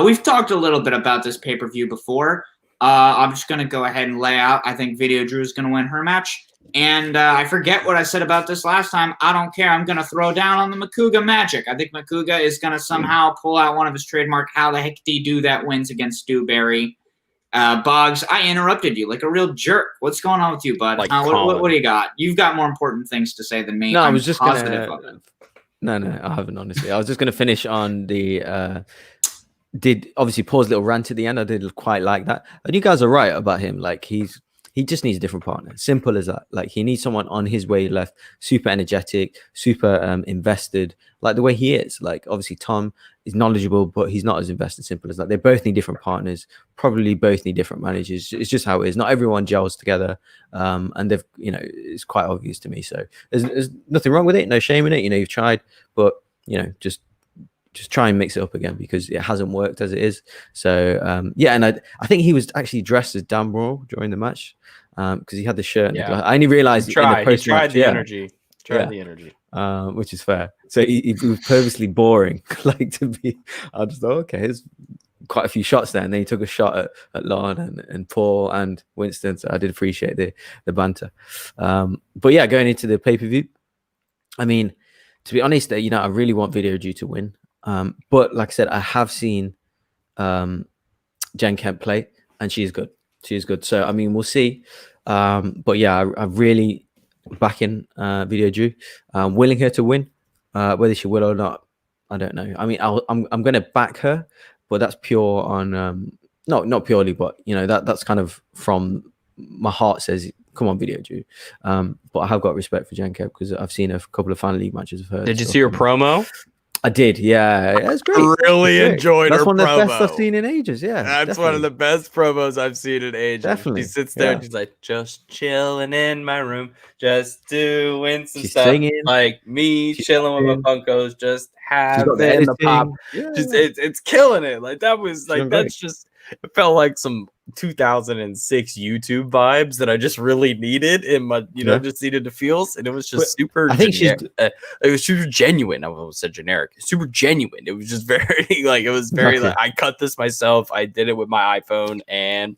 We've talked a little bit about this pay-per-view before. I'm just going to go ahead and lay out. I think Video Drew is going to win her match. And I forget what I said about this last time. I don't care. I'm going to throw down on the Makuga magic. I think Makuga is going to somehow pull out one of his trademark how the heck do you do that wins against Dewberry. Bogz, I interrupted you like a real jerk. What's going on with you, bud? What do you got? You've got more important things to say than me. No, I was just positive of it. No, I haven't, honestly. I was just going to finish on the... did obviously Paul's little rant at the end. I did quite like that. And you guys are right about him. Like, he just needs a different partner. Simple as that. Like, he needs someone on his way left, super energetic, super invested, like the way he is. Like, obviously Tom is knowledgeable, but he's not as invested. Simple as that. They both need different partners. Probably both need different managers. It's just how it is. Not everyone gels together. And they've, it's quite obvious to me. So there's nothing wrong with it. No shame in it. You've tried, but just try and mix it up again, because it hasn't worked as it is. So and I think he was actually dressed as Dan Brawl during the match, because he had the shirt. And I only realized he tried the energy. The energy, which is fair. So he was purposely boring, like to be. I just thought, okay, there's quite a few shots there, and then he took a shot at Lon and Paul and Winston. So I did appreciate the banter. But yeah, going into the pay-per-view, I mean, to be honest, I really want Video Drew to win. But like I said, I have seen Jen Kemp play, and she is good. So I mean, we'll see. But yeah, I really backing Video Drew, willing her to win. Whether she will or not, I don't know. I mean, I'm going to back her, but that's pure on not purely, but that's kind of from my heart says, come on, Video Drew. But I have got respect for Jen Kemp because I've seen a couple of Fan League matches of her. Did you see her promo? I did, yeah. It was great. Really enjoyed That's her one of the promo. best I've seen in ages. Yeah, That's definitely. one of the best promos I've seen in ages. Definitely. She sits there Yeah. and she's like, just chilling in my room, just doing some She's stuff singing. like me She's chilling with my rapping. Funkos, just She's got the having the pop. editing. Yeah, Just yeah. it's killing it. Like that was She's like doing great. that's just it felt like some 2006 YouTube vibes that I just really needed in my just needed to feels, and it was just super. I think it was super genuine. I almost said generic, super genuine. It was just very like it was very like I cut this myself. I did it with my iPhone, and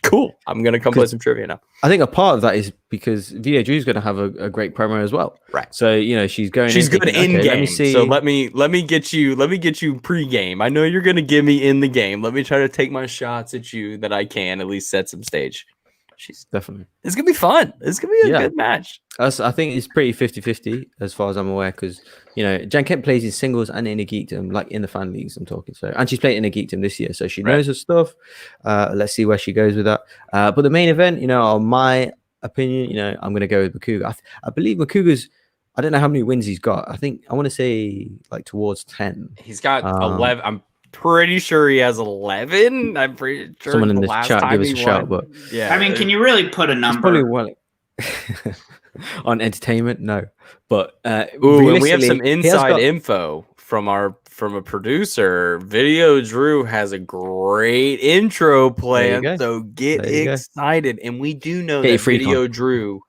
cool. I'm gonna come play some trivia now. I think a part of that is because Video Drew's going to have a great promo as well, right? So she's going. She's good in game. Let me see. So let me get you pre-game. I know you're going to give me in the game. Let me try to take my shots at you that I can at least set some stage. She's definitely. It's gonna be fun. It's gonna be a good match. I think it's pretty 50-50 as far as I'm aware, because Jan Kemp plays in singles and in a geekdom, like in the fan leagues I'm talking. So, and she's played in a geekdom this year, so she knows her stuff. Let's see where she goes with that. But the main event, on my opinion, I'm gonna go with Makuga. I believe Makuga's. I don't know how many wins he's got. I think I want to say like towards 10. He's got 11. I'm pretty sure he has 11. I'm pretty sure someone in the chat give us a shout, but I mean, can you really put a number? Probably one on entertainment, no. But and we have some inside info from a producer. Video Drew has a great intro plan, so get excited. And we do know that Video Drew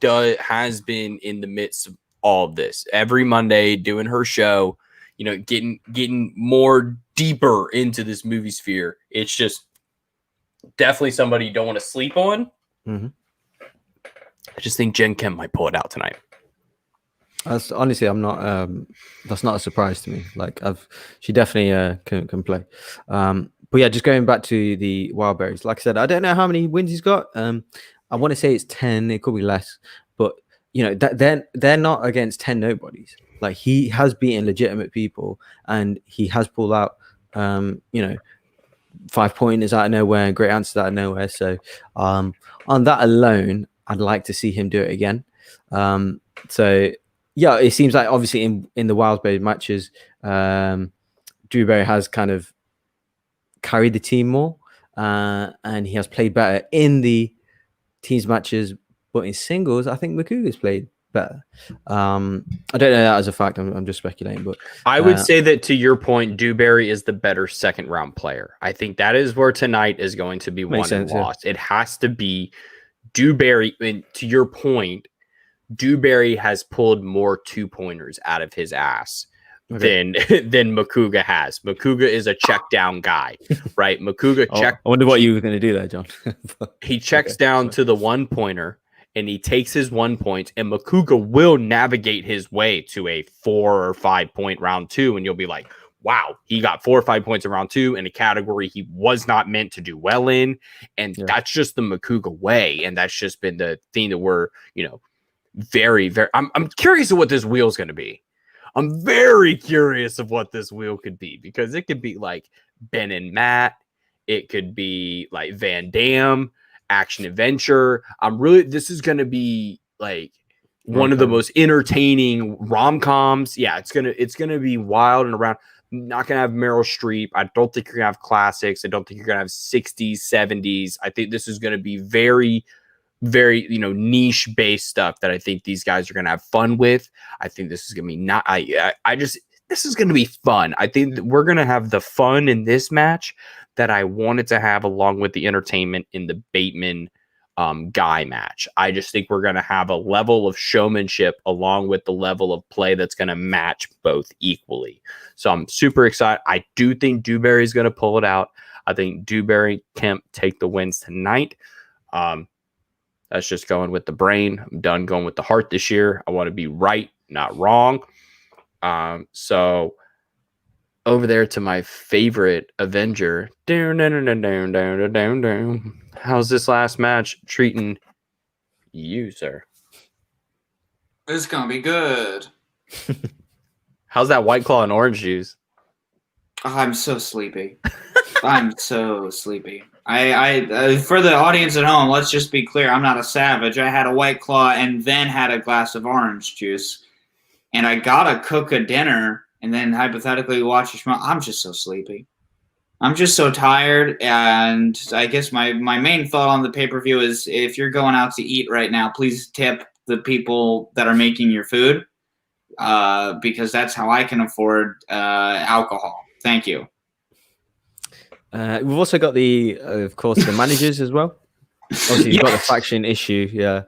has been in the midst of all of this every Monday doing her show. Getting more deeper into this movie sphere. It's just definitely somebody you don't want to sleep on. Mm-hmm. I just think Jen Kemp might pull it out tonight. Honestly, I'm not. That's not a surprise to me. Like she definitely can play. But yeah, just going back to the Wildberries. Like I said, I don't know how many wins he's got. I want to say it's 10. It could be less, but they're not against 10 nobodies. Like he has beaten legitimate people, and he has pulled out 5-pointers out of nowhere and great answers out of nowhere. So on that alone, I'd like to see him do it again. So yeah, it seems like obviously in the Wildberry matches, Drew Berry has kind of carried the team more, and he has played better in the teams matches. But in singles, I think Makuga's played better. I don't know that as a fact. I'm just speculating, but I would say that to your point, Dewberry is the better second round player. I think that is where tonight is going to be won and lost. It has to be Dewberry. And to your point, Dewberry has pulled more 2-pointers out of his ass than Makuga has. Makuga is a check down guy, right? Makuga check. I wonder what you were going to do there, John. He checks down to the 1-pointer. And he takes his 1 point, and Makuga will navigate his way to a 4 or 5 point round 2. And you'll be like, wow, he got 4 or 5 points in round 2 in a category he was not meant to do well in. And that's just the Makuga way. And that's just been the thing that we're, very, very, I'm curious of what this wheel is going to be. I'm very curious of what this wheel could be, because it could be like Ben and Matt. It could be like Van Damme. Action adventure. This is going to be like one of the most entertaining rom-coms. Yeah, it's going to be wild and around. Not going to have Meryl Streep. I don't think you're going to have classics. I don't think you're going to have 60s, 70s. I think this is going to be very, very, niche based stuff that I think these guys are going to have fun with. I think this is going to be this is going to be fun. I think that we're going to have the fun in this match that I wanted to have, along with the entertainment in the Bateman Guy match. I just think we're going to have a level of showmanship along with the level of play that's going to match both equally. So I'm super excited. I do think Dewberry is going to pull it out. I think Dewberry, Kemp take the wins tonight. That's just going with the brain. I'm done going with the heart this year. I want to be right, not wrong. So over there to my favorite Avenger. How's this last match treating you, sir? It's gonna be good. How's that White Claw and orange juice? I'm so sleepy. I'm so sleepy. I for the audience at home, let's just be clear. I'm not a savage. I had a White Claw and then had a glass of orange juice. and I gotta cook a dinner and then hypothetically watch a Schmoedown, I'm just so sleepy. I'm just so tired, and I guess my main thought on the pay-per-view is if you're going out to eat right now, please tip the people that are making your food, because that's how I can afford alcohol. Thank you. We've also got of course, the managers as well. Obviously, you've got the faction issue. Yeah.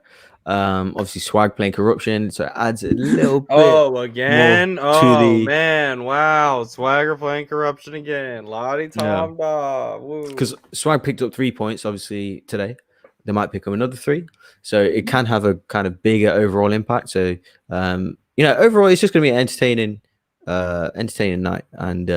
Obviously, Swag playing corruption, so it adds a little bit. Oh, again? Oh, man. Wow. Swagger playing corruption again. Lottie Tom Dog. Because Swag picked up 3 points, obviously, today. They might pick up another 3. So it can have a kind of bigger overall impact. So, overall, it's just going to be an entertaining night. And,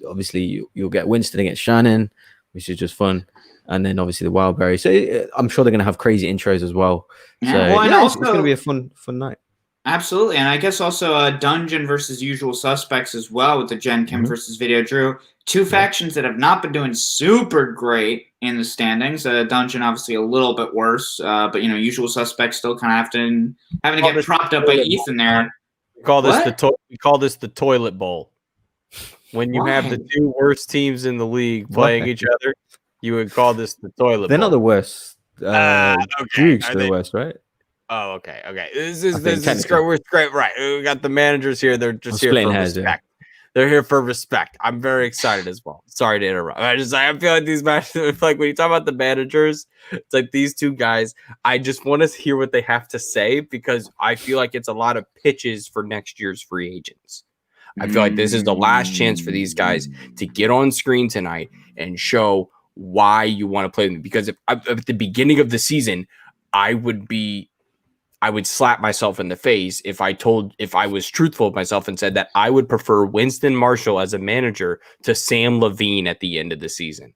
obviously, you'll get Winston against Shannon, which is just fun. And then obviously the Wildberry. So I'm sure they're going to have crazy intros as well. Yeah, it's going to be a fun night. Absolutely. And I guess also Dungeon versus Usual Suspects as well with the Gen Kim versus Video Drew. 2 factions that have not been doing super great in the standings. Dungeon obviously a little bit worse. But, Usual Suspects still kind of having to get propped up by Ethan there. We call this the toilet bowl. When you have the 2 worst teams in the league playing each other, you would call this the toilet They're bowl. not the worst. Okay. Duke's the worst, right? Oh, okay. This is great. We're great. Right. We got the managers here. They're just here for respect. Yeah. They're here for respect. I'm very excited as well. Sorry to interrupt. I feel like these matches, like when you talk about the managers, it's like these 2 guys. I just want to hear what they have to say because I feel like it's a lot of pitches for next year's free agents. I feel like this is the last chance for these guys to get on screen tonight and show why you want to play them. Because if at the beginning of the season, I would slap myself in the face if I was truthful with myself and said that I would prefer Winston Marshall as a manager to Sam Levine at the end of the season.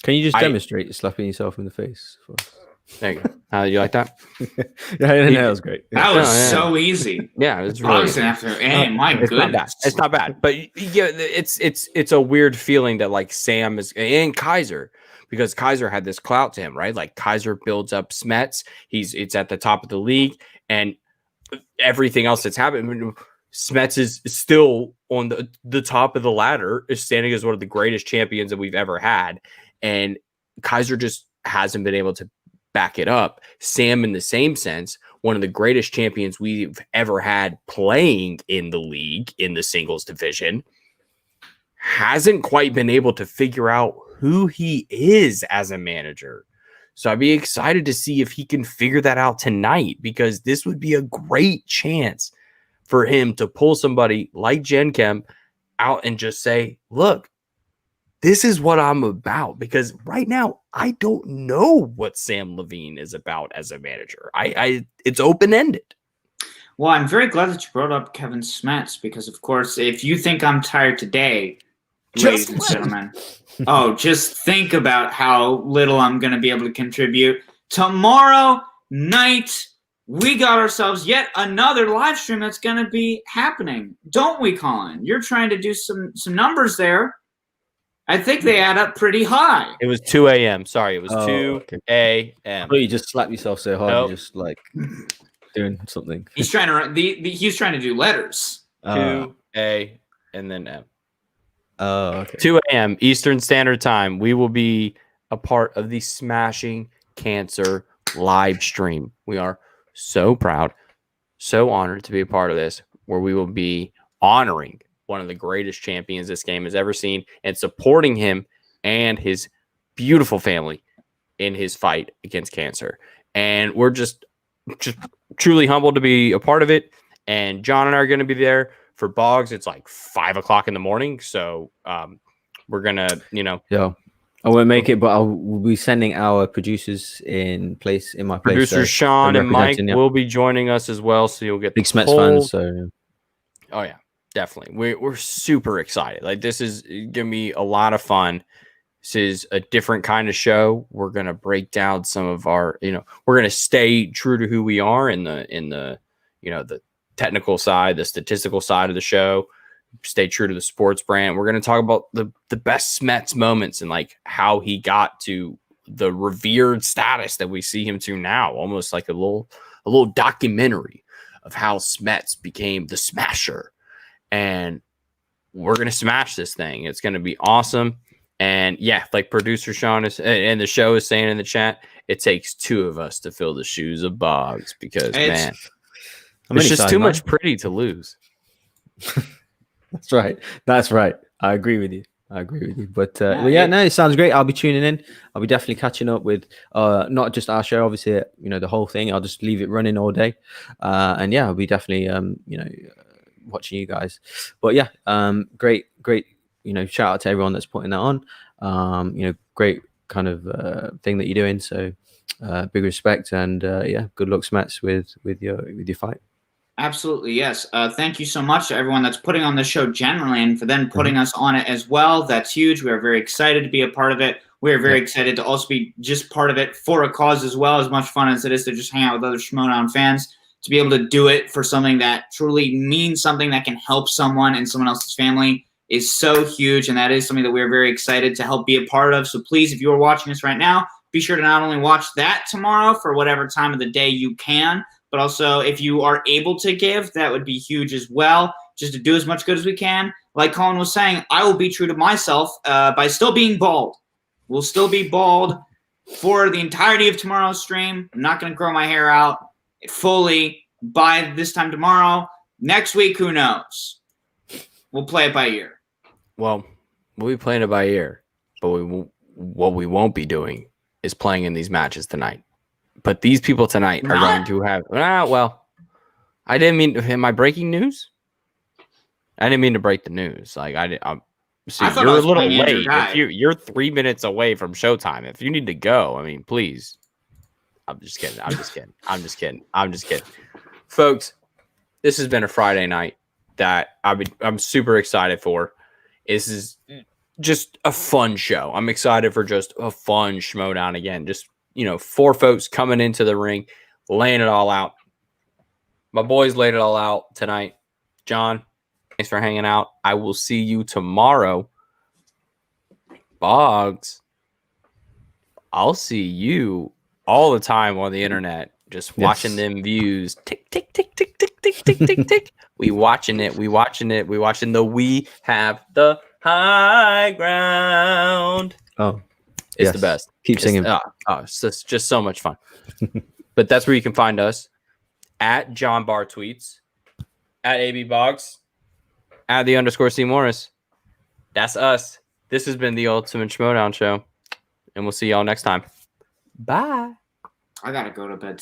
Can you just demonstrate slapping yourself in the face? There you go. How you like that? That was great. That was so easy. Yeah, it's really my goodness. It's not bad. But yeah, it's a weird feeling that like Sam is and Kaiser, because Kaiser had this clout to him, right? Like Kaiser builds up Smets. It's at the top of the league, and everything else that's happened. Smets is still on the top of the ladder, is standing as one of the greatest champions that we've ever had, and Kaiser just hasn't been able to back it up. Sam, in the same sense, one of the greatest champions we've ever had playing in the league in the singles division, hasn't quite been able to figure out who he is as a manager. So I'd be excited to see if he can figure that out tonight, because this would be a great chance for him to pull somebody like Gen Chem out and just say, look, this is what I'm about. Because right now, I don't know what Sam Levine is about as a manager. It's open-ended. Well, I'm very glad that you brought up Kevin Smets, because, of course, if you think I'm tired today, ladies and gentlemen, just think about how little I'm going to be able to contribute. Tomorrow night, we got ourselves yet another live stream that's going to be happening. Don't we, Colin? You're trying to do some numbers there. I think they add up pretty high. It was 2 a.m. Sorry, it was 2 a.m. Oh, you just slapped yourself so hard, you're just like doing something. He's trying to he's trying to do letters. 2 a and then M. Oh, okay. 2 a.m. Eastern Standard Time. We will be a part of the Smashing Cancer live stream. We are so proud, so honored to be a part of this, where we will be honoring one of the greatest champions this game has ever seen and supporting him and his beautiful family in his fight against cancer. And we're just truly humbled to be a part of it. And John and I are going to be there. For Bogz, it's like 5 o'clock in the morning. So we're going to, I won't make it, but we'll be sending our producers in my place. Producers Sean and Mike will be joining us as well. So you'll get big Smets fans. So, oh yeah, definitely. We're super excited. Like, this is going to be a lot of fun. This is a different kind of show. We're going to break down some of our, we're going to stay true to who we are in the technical side, the statistical side of the show, stay true to the sports brand. We're going to talk about the best Smets moments and like how he got to the revered status that we see him to now, almost like a little documentary of how Smets became the smasher. And we're going to smash this thing. It's going to be awesome. And yeah, like producer Sean is, and the show is saying in the chat, it takes 2 of us to fill the shoes of Bogz because, man, it's just too much pretty to lose. That's right. I agree with you. But no, it sounds great. I'll be tuning in. I'll be definitely catching up with not just our show, obviously, the whole thing. I'll just leave it running all day. And yeah, I'll be definitely, watching you guys. But yeah, great, shout out to everyone that's putting that on. Great kind of thing that you're doing. So big respect and yeah, good luck, Smets, with your fight. Absolutely, yes. Thank you so much to everyone that's putting on the show generally and for then putting us on it as well. That's huge. We are very excited to be a part of it. We are very excited to also be just part of it for a cause as well, as much fun as it is to just hang out with other Schmoedown fans, to be able to do it for something that truly means something that can help someone and someone else's family is so huge, and that is something that we're very excited to help be a part of. So please, if you are watching us right now, be sure to not only watch that tomorrow for whatever time of the day you can, but also if you are able to give, that would be huge as well, just to do as much good as we can. Like Colin was saying, I will be true to myself by still being bald. We'll still be bald for the entirety of tomorrow's stream. I'm not going to grow my hair out fully by this time tomorrow. Next week, who knows? We'll play it by ear. Well, we'll be playing it by ear, but what we won't be doing is playing in these matches tonight. But these people tonight are going to have. Well, I didn't mean. Am I breaking news? I didn't mean to break the news. Like see, you're a little late. If you're 3 minutes away from showtime. If you need to go, I mean, please. I'm just kidding. Folks, this has been a Friday night that I'm super excited for. This is just a fun show. I'm excited for just a fun Schmoedown again. Just 4 folks coming into the ring, laying it all out. My boys laid it all out tonight. John, thanks for hanging out. I will see you tomorrow. Bogz, I'll see you all the time on the internet, just watching them views. Tick, tick, tick, tick, tick, tick, tick, tick, tick. We watching the We Have the High Ground. Oh, it's the best. Keep singing. It's just so much fun. But that's where you can find us at John Bar Tweets, at AB Bogz, at the _C Morris. That's us. This has been the Ultimate Schmoedown Show, and we'll see y'all next time. Bye. I gotta go to bed.